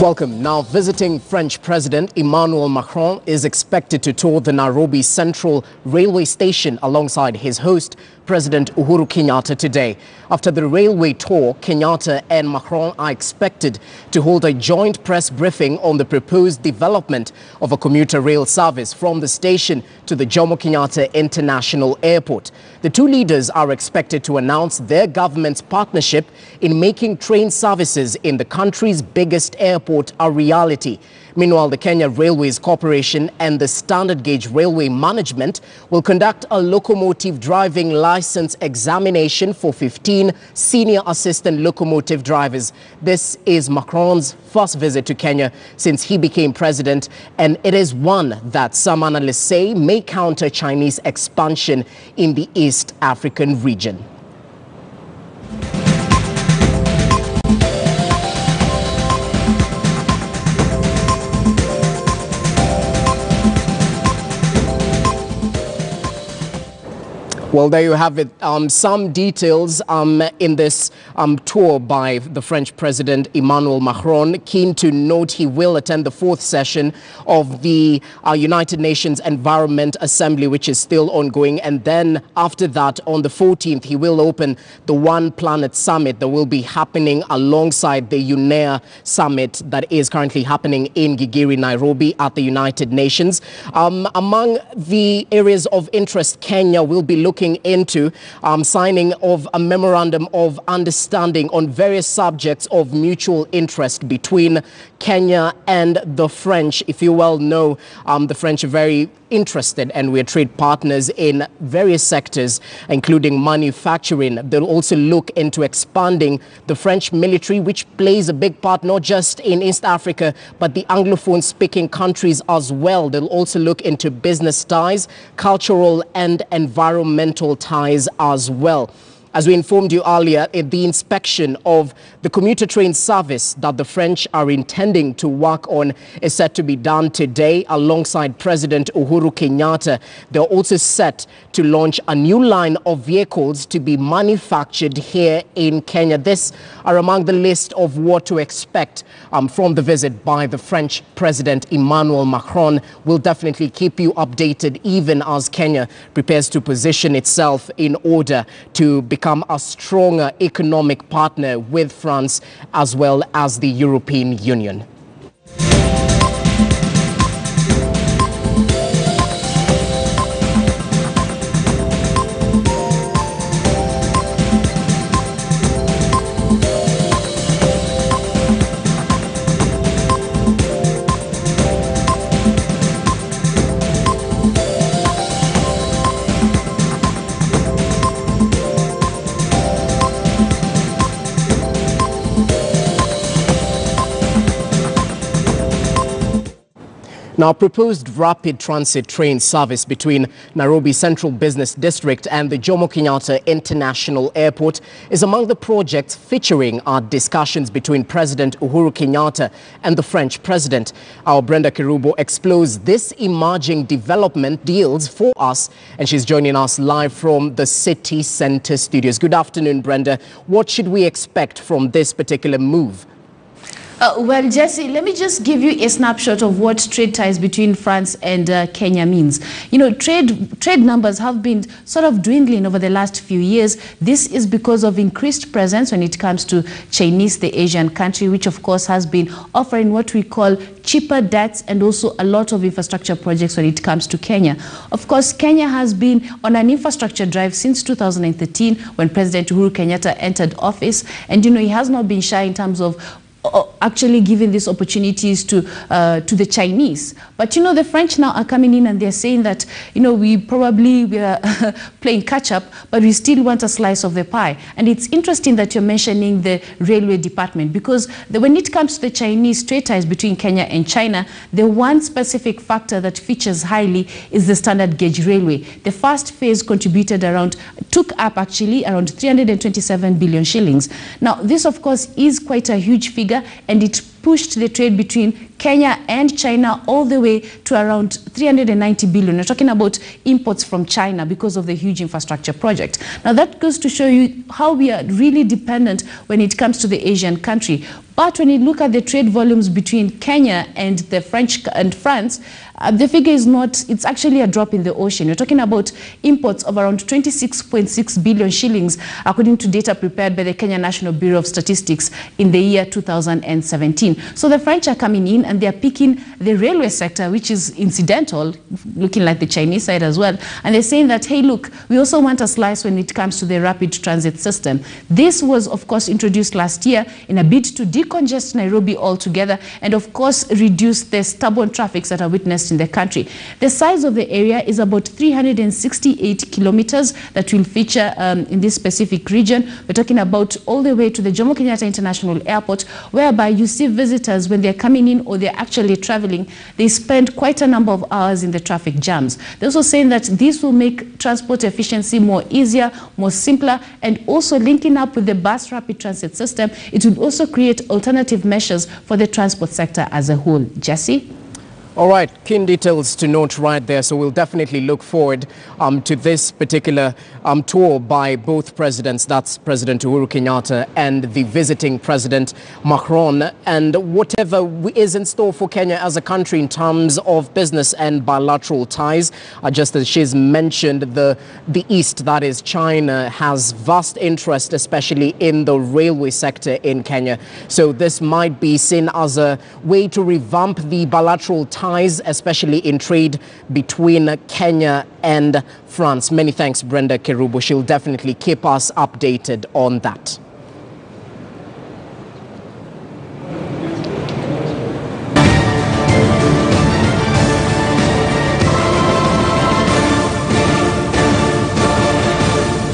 Welcome. Now, visiting French President Emmanuel Macron is expected to tour the Nairobi Central Railway Station alongside his host, President Uhuru Kenyatta, today. After the railway tour, Kenyatta and Macron are expected to hold a joint press briefing on the proposed development of a commuter rail service from the station to the Jomo Kenyatta International Airport. The two leaders are expected to announce their government's partnership in making train services in the country's biggest airport a reality. Meanwhile, the Kenya Railways Corporation and the Standard Gauge Railway Management will conduct a locomotive driving license examination for 15 senior assistant locomotive drivers. This is Macron's first visit to Kenya since he became president, and it is one that some analysts say may counter Chinese expansion in the East African region. Well, there you have it. Some details in this tour by the French President Emmanuel Macron. Keen to note he will attend the fourth session of the United Nations Environment Assembly, which is still ongoing. And then after that, on the 14th, he will open the One Planet Summit that will be happening alongside the UNEA Summit that is currently happening in Gigiri, Nairobi at the United Nations. Among the areas of interest, Kenya will be looking into signing of a memorandum of understanding on various subjects of mutual interest between Kenya and the French. If you well know, the French are very interested and we're trade partners in various sectors, including manufacturing. They'll also look into expanding the French military, which plays a big part not just in East Africa, but the Anglophone-speaking countries as well. They'll also look into business ties, cultural and environmental ties as well. As we informed you earlier, the inspection of the commuter train service that the French are intending to work on is set to be done today alongside President Uhuru Kenyatta. They're also set to launch a new line of vehicles to be manufactured here in Kenya. This are among the list of what to expect from the visit by the French President Emmanuel Macron. We'll definitely keep you updated even as Kenya prepares to position itself in order to become a stronger economic partner with France as well as the European Union. Now, proposed rapid transit train service between Nairobi Central Business District and the Jomo Kenyatta International Airport is among the projects featuring our discussions between President Uhuru Kenyatta and the French President. Our Brenda Kerubo explores this emerging development deals for us, and she's joining us live from the city center studios. Good afternoon, Brenda. What should we expect from this particular move? Well, Jesse, let me just give you a snapshot of what trade ties between France and Kenya means. You know, trade numbers have been sort of dwindling over the last few years. This is because of increased presence when it comes to Chinese, the Asian country, which of course has been offering what we call cheaper debts and also a lot of infrastructure projects when it comes to Kenya. Of course, Kenya has been on an infrastructure drive since 2013 when President Uhuru Kenyatta entered office. And, you know, he has not been shy in terms of actually giving these opportunities to the Chinese. But, you know, the French now are coming in and they're saying that, you know, we are playing catch up, but we still want a slice of the pie. And it's interesting that you're mentioning the railway department, because when it comes to the Chinese trade ties between Kenya and China, the one specific factor that features highly is the standard gauge railway. The first phase took up around 327 billion shillings. Now, this, of course, is quite a huge figure, and it pushed the trade between Kenya and China all the way to around 390 billion. We're talking about imports from China because of the huge infrastructure project. Now that goes to show you how we are really dependent when it comes to the Asian country. But when you look at the trade volumes between Kenya and the France, the figure is not, it's actually a drop in the ocean. You're talking about imports of around 26.6 billion shillings, according to data prepared by the Kenya National Bureau of Statistics in the year 2017. So the French are coming in and they're picking the railway sector, which is incidental, looking like the Chinese side as well. And they're saying that, hey, look, we also want a slice when it comes to the rapid transit system. This was, of course, introduced last year in a bid to decongest Nairobi altogether and, of course, reduce the stubborn traffics that are witnessed in the country. The size of the area is about 368 kilometers that will feature in this specific region. We're talking about all the way to the Jomo Kenyatta International Airport, whereby you see visitors when they're coming in or they're actually traveling, they spend quite a number of hours in the traffic jams. They're also saying that this will make transport efficiency more easier, more simpler, and also linking up with the bus rapid transit system, it will also create alternative measures for the transport sector as a whole. Jesse? All right, keen details to note right there. So we'll definitely look forward to this particular tour by both presidents. That's President Uhuru Kenyatta and the visiting President Macron. And whatever is in store for Kenya as a country in terms of business and bilateral ties, just as she's mentioned, the East, that is China, has vast interest, especially in the railway sector in Kenya. So this might be seen as a way to revamp the bilateral ties, especially in trade between Kenya and France. Many thanks, Brenda Kerubo. She'll definitely keep us updated on that.